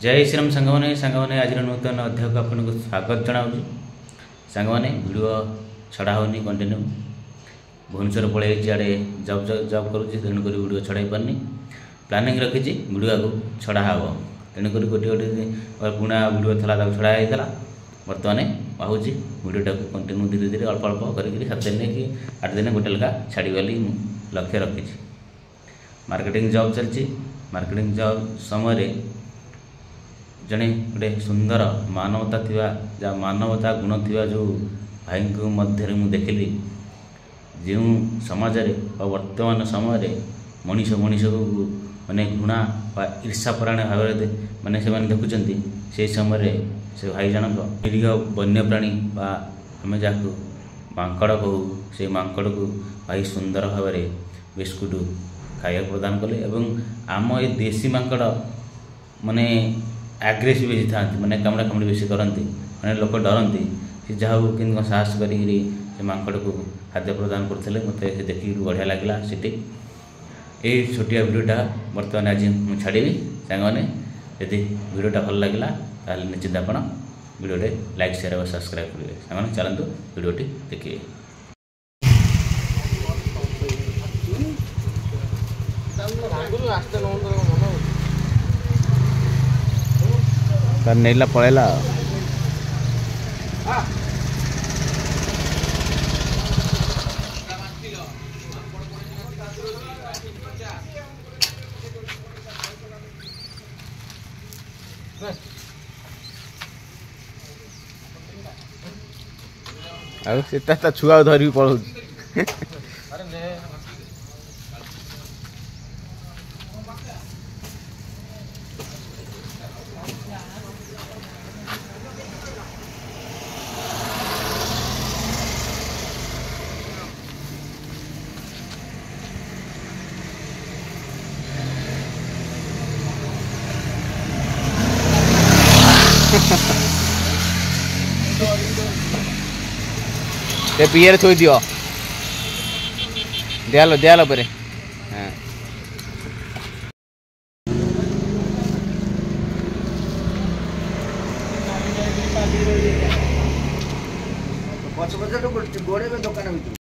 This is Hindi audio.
जय श्रीराम सांगने आज नूतन अध्याय को आपको स्वागत जनाऊँ। सांगने वीडियो छड़ा होनी कंटिन्यू भुवनेश्वर पलि आड़े जब जब करुँच तेणुक वीडियो छड़ाई पारनी प्लानिंग रखी वीडियो को छड़ा हे तेणुक गोटे गोटे पुणा वीडियो था छड़ा होता बर्तमान भावुँ वीडियोटा को कंटिन्यू धीरे धीरे अल्प अल्प करके 7 दिन कि 8 दिन गोटे लेखा छाड़ी वाली लक्ष्य रखी। मार्केटिंग जॉब चलती मार्केटिंग जॉब समय जड़े गोटे सुंदर मानवता थी मानवता गुण थी जो भाई को मध्य मुझे देखिली जो समाज वर्तमान समय मनीष मनीष को माने घृणा ईर्षापरायण भाव माने से देखुं से समय से भाई जनक निरीह वन्यप्राणी आम जहाँ मांकड़ कहू से मांकड़ को भाई सुंदर भाव में बिस्कुट खाया प्रदान कले और आम ये देशी मांकड़ माने एग्रेसिव बेसी था माने कामड़ा कामड़ी बेसी करती माने लोक डरती से जहाँ कि साहस करी मांकड़ को खाद्य प्रदान करते मत देखिए बढ़िया लगे सीटी ये छोटिया वीडियोटा बर्तमान आज मुझे छाड़ी सांगने यदि वीडियोटा भल लगे ताल निश्चित आप वीडियो लाइक शेयर और सब्सक्राइब करेंगे सांगने चलतु वीडियोटी देखिए। नेला पड़ेला आ छुआ धरी पड़ो ते पियर थोई दियो दियालो परे पछ पछ गोड़े में दुकान